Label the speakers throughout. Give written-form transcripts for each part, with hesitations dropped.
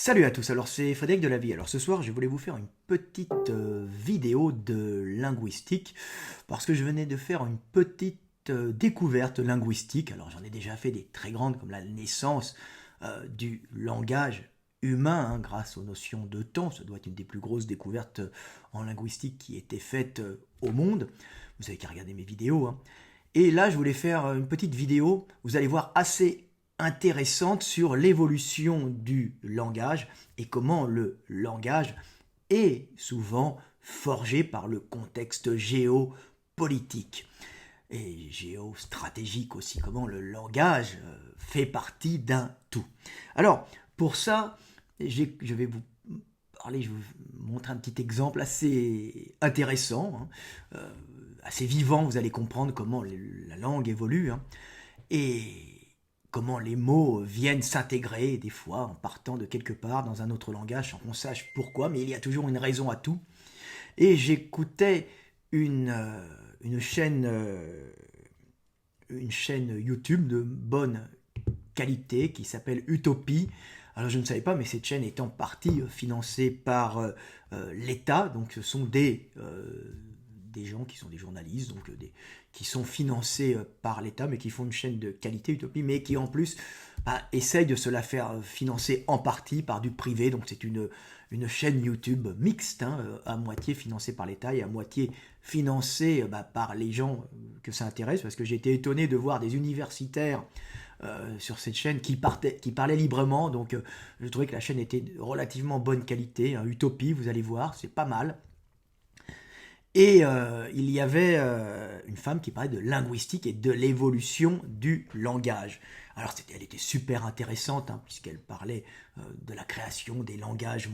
Speaker 1: Salut à tous, alors c'est Frédéric de la Vie. Alors ce soir, je voulais vous faire une petite vidéo de linguistique parce que je venais de faire une petite découverte linguistique. Alors j'en ai déjà fait des très grandes comme la naissance du langage humain grâce aux notions de temps. Ça doit être une des plus grosses découvertes en linguistique qui ait été faite au monde. Vous savez qu'à regarder mes vidéos. Et là, je voulais faire une petite vidéo, vous allez voir, assez intéressante sur l'évolution du langage et comment le langage est souvent forgé par le contexte géopolitique et géostratégique aussi, comment le langage fait partie d'un tout. Alors, pour ça, je vais vous parler, je vais vous montrer un petit exemple assez intéressant, assez vivant, vous allez comprendre comment la langue évolue, et comment les mots viennent s'intégrer des fois en partant de quelque part dans un autre langage sans qu'on sache pourquoi, mais il y a toujours une raison à tout. Et j'écoutais une chaîne YouTube de bonne qualité qui s'appelle Utopie. Alors je ne savais pas, mais cette chaîne est en partie financée par l'État, donc ce sont des gens qui sont des journalistes, donc qui sont financés par l'État, mais qui font une chaîne de qualité, Utopie, mais qui en plus essayent de se la faire financer en partie par du privé. Donc c'est une chaîne YouTube mixte, à moitié financée par l'État et à moitié financée par les gens que ça intéresse, parce que j'ai été étonné de voir des universitaires sur cette chaîne qui parlaient librement. Donc je trouvais que la chaîne était de relativement bonne qualité. Utopie, vous allez voir, c'est pas mal. Et il y avait une femme qui parlait de linguistique et de l'évolution du langage. Alors elle était super intéressante, puisqu'elle parlait de la création d'un langage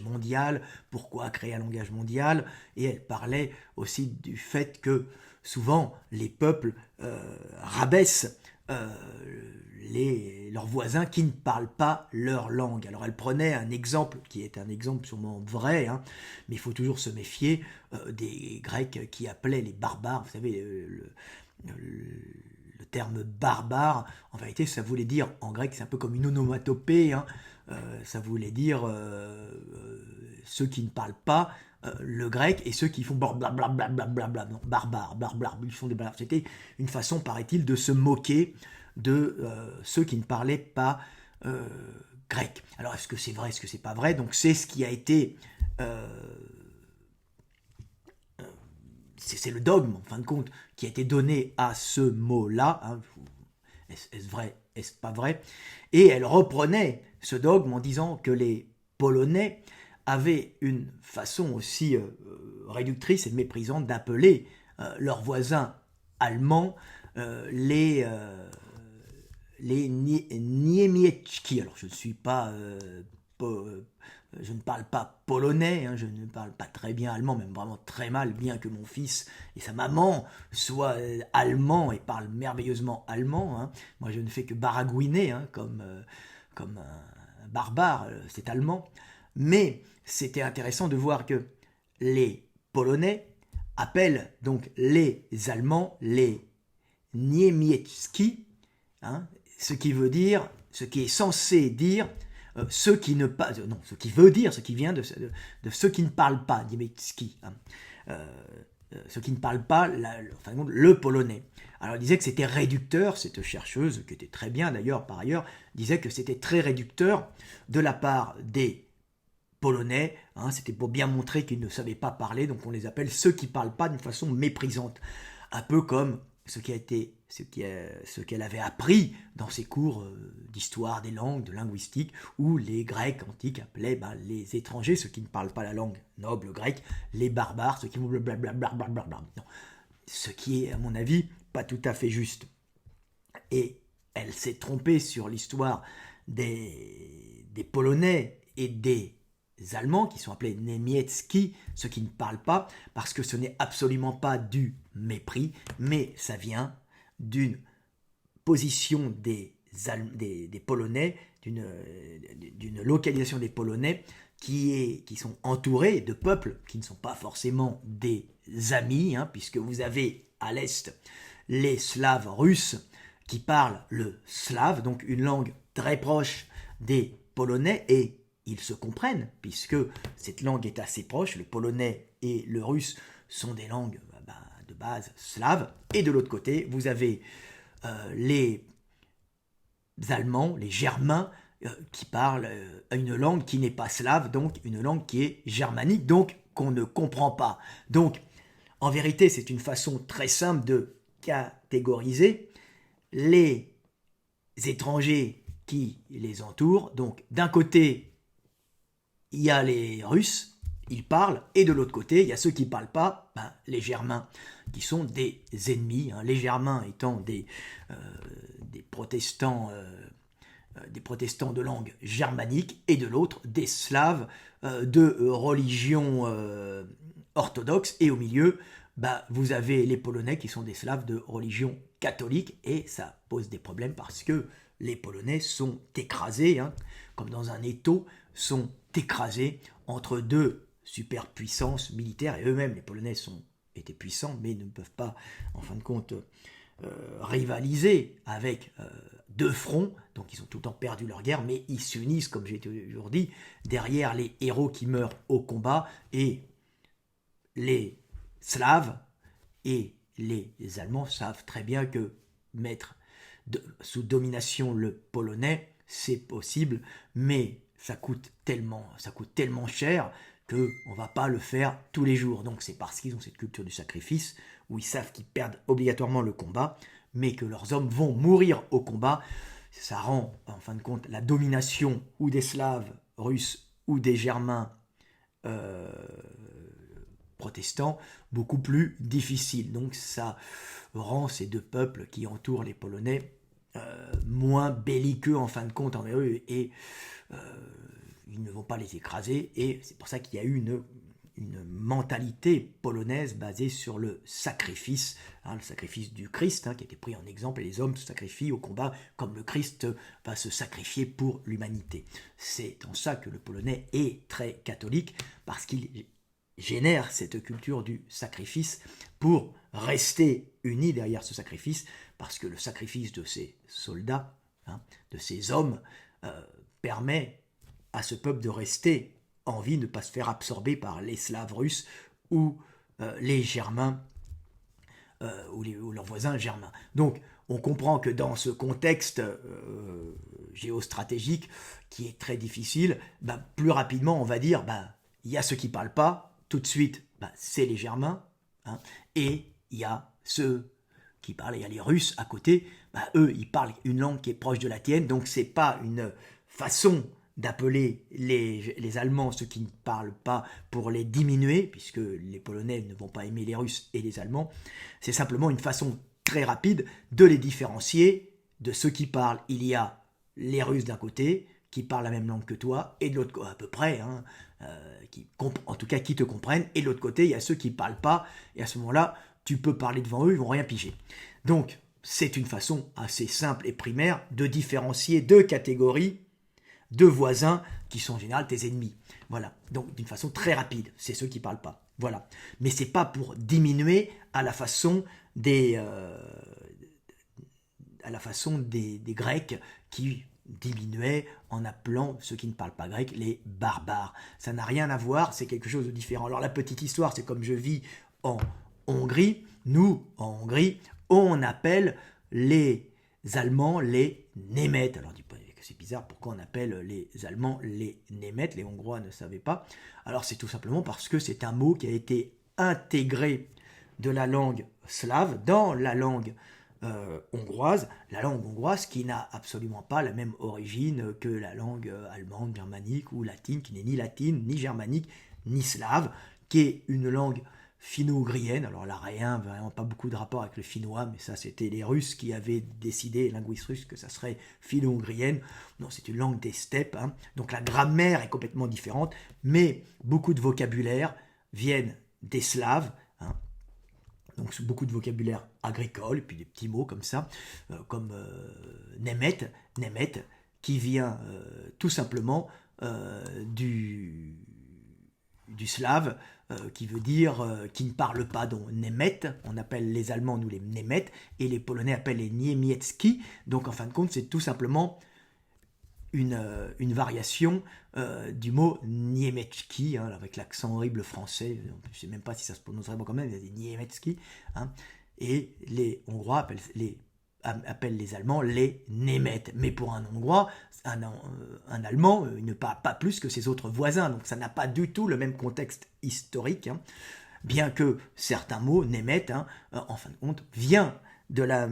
Speaker 1: mondial, pourquoi créer un langage mondial, et elle parlait aussi du fait que souvent les peuples rabaissent euh, leurs voisins qui ne parlent pas leur langue. Alors elle prenait un exemple qui est un exemple sûrement vrai, mais il faut toujours se méfier des Grecs qui appelaient les barbares, vous savez, le terme barbare, en vérité ça voulait dire, en grec c'est un peu comme une onomatopée, ça voulait dire ceux qui ne parlent pas le grec et ceux qui font blablabla, non, barbare, ils font des barbares. C'était une façon, paraît-il, de se moquer de ceux qui ne parlaient pas grec. Alors est-ce que c'est vrai, est-ce que c'est pas vrai? Donc c'est ce qui a été c'est le dogme, en fin de compte, qui a été donné à ce mot-là. Est-ce vrai, est-ce pas vrai? Et elle reprenait ce dogme en disant que les Polonais avaient une façon aussi réductrice et méprisante d'appeler leurs voisins allemands les Niemiecki. Alors je ne suis pas je ne parle pas polonais, je ne parle pas très bien allemand, même vraiment très mal, bien que mon fils et sa maman soient allemands et parlent merveilleusement allemand. Moi, je ne fais que baragouiner, comme un barbare, c'est allemand. Mais c'était intéressant de voir que les Polonais appellent donc les Allemands les Niemiecki, ce qui veut dire, ce qui est censé dire ce qui ne pas, non, ce qui veut dire, ce qui vient de ceux qui ne parlent pas, Niemiecki, ceux qui ne parlent pas le polonais. Alors elle disait que c'était réducteur, cette chercheuse, qui était très bien d'ailleurs par ailleurs, disait que c'était très réducteur de la part des Polonais, c'était pour bien montrer qu'ils ne savaient pas parler, donc on les appelle ceux qui ne parlent pas d'une façon méprisante. Un peu comme ce qu'elle avait appris dans ses cours d'histoire des langues, de linguistique, où les Grecs antiques appelaient les étrangers, ceux qui ne parlent pas la langue noble grecque, les barbares, ceux qui vont blablabla. Non. Ce qui est, à mon avis, pas tout à fait juste. Et elle s'est trompée sur l'histoire des Polonais et des Allemands, qui sont appelés Niemiecki, ceux qui ne parlent pas, parce que ce n'est absolument pas du mépris, mais ça vient d'une position des Polonais, d'une localisation des Polonais qui sont entourés de peuples qui ne sont pas forcément des amis, puisque vous avez à l'est les Slaves russes qui parlent le slave, donc une langue très proche des polonais et ils se comprennent, puisque cette langue est assez proche. Le polonais et le russe sont des langues de base slaves. Et de l'autre côté, vous avez les Allemands, les Germains, qui parlent une langue qui n'est pas slave, donc une langue qui est germanique, donc qu'on ne comprend pas. Donc, en vérité, c'est une façon très simple de catégoriser les étrangers qui les entourent. Donc, d'un côté, il y a les Russes, ils parlent, et de l'autre côté, il y a ceux qui ne parlent pas, les Germains, qui sont des ennemis, les Germains étant des protestants de langue germanique, et de l'autre, des Slaves de religion orthodoxe, et au milieu, vous avez les Polonais qui sont des Slaves de religion catholique, et ça pose des problèmes parce que les Polonais sont écrasés, comme dans un étau, sont écrasés entre deux superpuissances militaires, et eux-mêmes, les Polonais, étaient puissants, mais ne peuvent pas, en fin de compte, rivaliser avec deux fronts, donc ils ont tout le temps perdu leur guerre, mais ils s'unissent, comme j'ai toujours dit, derrière les héros qui meurent au combat, et les Slaves et les Allemands savent très bien que mettre sous domination le Polonais, c'est possible, mais ça coûte tellement cher qu'on ne va pas le faire tous les jours. Donc c'est parce qu'ils ont cette culture du sacrifice, où ils savent qu'ils perdent obligatoirement le combat, mais que leurs hommes vont mourir au combat. Ça rend, en fin de compte, la domination ou des Slaves russes ou des Germains protestants beaucoup plus difficile. Donc ça rend ces deux peuples qui entourent les Polonais moins belliqueux en fin de compte envers eux, et ils ne vont pas les écraser, et c'est pour ça qu'il y a eu une mentalité polonaise basée sur le sacrifice du Christ, qui a été pris en exemple, et les hommes se sacrifient au combat comme le Christ va se sacrifier pour l'humanité. C'est en ça que le Polonais est très catholique, parce qu'il génère cette culture du sacrifice pour rester unis derrière ce sacrifice, parce que le sacrifice de ces soldats, de ces hommes, permet à ce peuple de rester en vie, ne pas se faire absorber par les Slaves russes ou les Germains ou leurs voisins germains. Donc on comprend que dans ce contexte géostratégique qui est très difficile, plus rapidement on va dire, il y a ceux qui ne parlent pas, tout de suite c'est les Germains, et il y a ceux qui parlent, il y a les Russes à côté, eux ils parlent une langue qui est proche de la tienne, donc c'est pas une façon d'appeler les Allemands, ceux qui ne parlent pas, pour les diminuer, puisque les Polonais ne vont pas aimer les Russes et les Allemands. C'est simplement une façon très rapide de les différencier de ceux qui parlent. Il y a les Russes d'un côté, qui parlent la même langue que toi, et de l'autre côté, à peu près, en tout cas qui te comprennent, et de l'autre côté, il y a ceux qui ne parlent pas, et à ce moment-là, tu peux parler devant eux, ils ne vont rien piger. Donc, c'est une façon assez simple et primaire de différencier deux catégories de voisins qui sont en général tes ennemis. Voilà, donc d'une façon très rapide, c'est ceux qui ne parlent pas. Voilà, mais c'est pas pour diminuer à la façon des Grecs qui diminuaient en appelant ceux qui ne parlent pas grec les barbares. Ça n'a rien à voir, c'est quelque chose de différent. Alors la petite histoire, c'est comme je vis en Hongrie. Nous, en Hongrie, on appelle les Allemands les Némètes. Alors c'est bizarre, pourquoi on appelle les Allemands les Némètes, les Hongrois ne savaient pas. Alors c'est tout simplement parce que c'est un mot qui a été intégré de la langue slave dans la langue hongroise, la langue hongroise qui n'a absolument pas la même origine que la langue allemande, germanique ou latine, qui n'est ni latine, ni germanique, ni slave, qui est une langue finno-ougrienne. Alors là, vraiment pas beaucoup de rapport avec le finnois, mais ça c'était les Russes qui avaient décidé, les linguistes russes, que ça serait finno-ougrienne. Non, c'est une langue des steppes, donc la grammaire est complètement différente, mais beaucoup de vocabulaire viennent des Slaves, donc beaucoup de vocabulaire agricole, et puis des petits mots comme ça, comme Nemet, qui vient tout simplement du slave, qui veut dire qui ne parle pas, donc Nemet, on appelle les Allemands, nous les Nemet, et les Polonais appellent les Niemiecki, donc en fin de compte c'est tout simplement une variation du mot Niemiecki, hein, avec l'accent horrible français, je ne sais même pas si ça se prononce vraiment quand même, il y a des Niemiecki, hein, et les Hongrois appellent les Allemands les Németh. Mais pour un Hongrois, un Allemand, il ne parle pas plus que ses autres voisins, donc ça n'a pas du tout le même contexte historique, hein, bien que certains mots, Németh, hein, en fin de compte, vient de la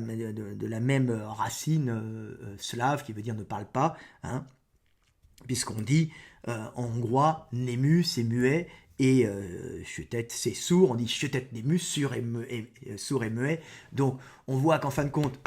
Speaker 1: même racine slave qui veut dire ne parle pas, hein, puisqu'on dit en hongrois Nému c'est muet et Chetet c'est sourd, on dit Chetet Nému sourd et muet, donc on voit qu'en fin de compte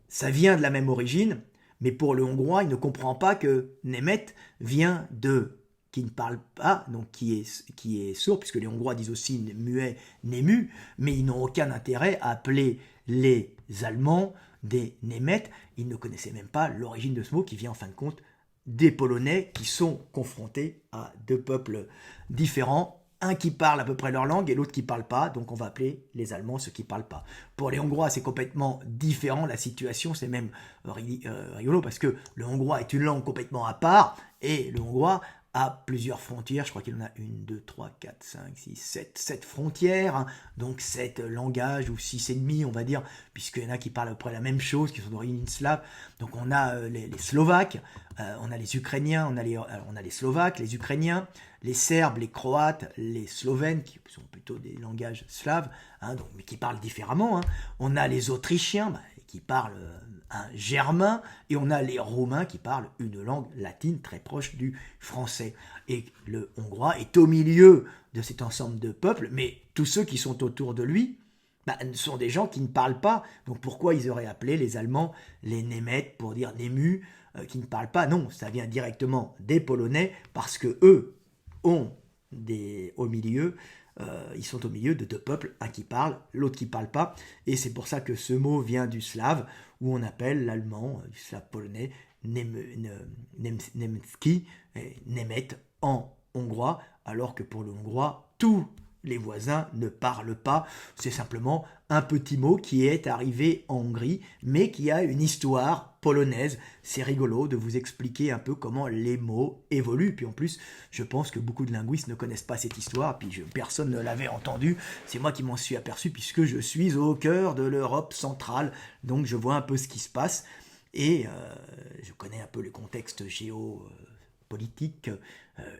Speaker 1: ça vient de la même origine, mais pour le hongrois il ne comprend pas que Német vient de qui ne parle pas, donc qui est sourd, puisque les Hongrois disent aussi muet, Nému, mais ils n'ont aucun intérêt à appeler les Allemands des Németh. Ils ne connaissaient même pas l'origine de ce mot qui vient en fin de compte des Polonais qui sont confrontés à deux peuples différents, un qui parle à peu près leur langue et l'autre qui ne parle pas, donc on va appeler les Allemands ceux qui ne parlent pas. Pour les Hongrois, c'est complètement différent, la situation, c'est même rigolo, parce que le hongrois est une langue complètement à part, et le hongrois a plusieurs frontières, je crois qu'il en a 1, 2, 3, 4, 5, 6, 7 frontières, hein, donc 7 langages, ou 6 et demi, on va dire, puisqu'il y en a qui parlent à peu près la même chose, qui sont d'origine slave. Donc on a les Slovaques, on a les Ukrainiens, on a les Slovaques, les Ukrainiens, les Serbes, les Croates, les Slovènes, qui sont plutôt des langages slaves, hein, donc, mais qui parlent différemment. Hein. On a les Autrichiens, qui parlent un germain, et on a les Roumains qui parlent une langue latine très proche du français. Et le hongrois est au milieu de cet ensemble de peuples, mais tous ceux qui sont autour de lui sont des gens qui ne parlent pas. Donc pourquoi ils auraient appelé les Allemands les Németh pour dire Nému, qui ne parlent pas? Non, ça vient directement des Polonais, parce que eux ont au milieu... ils sont au milieu de deux peuples, un qui parle, l'autre qui ne parle pas, et c'est pour ça que ce mot vient du slave, où on appelle l'allemand, du slave polonais, Nemski, Németh en hongrois, alors que pour le hongrois, tous les voisins ne parlent pas, c'est simplement un petit mot qui est arrivé en Hongrie, mais qui a une histoire polonaise. C'est rigolo de vous expliquer un peu comment les mots évoluent, puis en plus, je pense que beaucoup de linguistes ne connaissent pas cette histoire, puis personne ne l'avait entendue, c'est moi qui m'en suis aperçu, puisque je suis au cœur de l'Europe centrale, donc je vois un peu ce qui se passe, et je connais un peu le contexte géopolitique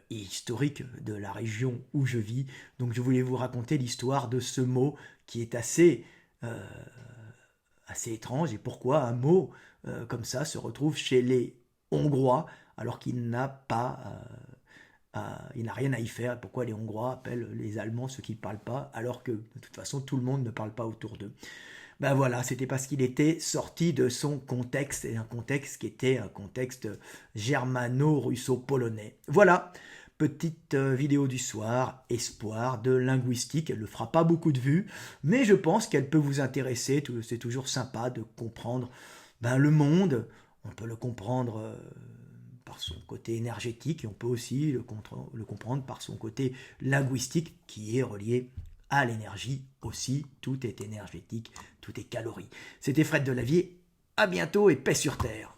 Speaker 1: et historique de la région où je vis. Donc je voulais vous raconter l'histoire de ce mot qui est assez étrange, et pourquoi un mot comme ça se retrouve chez les Hongrois alors qu'il n'a pas il n'a rien à y faire. Pourquoi les Hongrois appellent les Allemands ceux qui ne parlent pas, alors que de toute façon tout le monde ne parle pas autour d'eux. Ben voilà, c'était parce qu'il était sorti de son contexte, et un contexte qui était un contexte germano-russo-polonais. Voilà, petite vidéo du soir, espoir de linguistique. Elle ne fera pas beaucoup de vues, mais je pense qu'elle peut vous intéresser. C'est toujours sympa de comprendre le monde. On peut le comprendre par son côté énergétique, et on peut aussi le comprendre par son côté linguistique, qui est relié à l'énergie aussi. Tout est énergétique, tout est calories. C'était Fred Delavier, à bientôt et paix sur terre.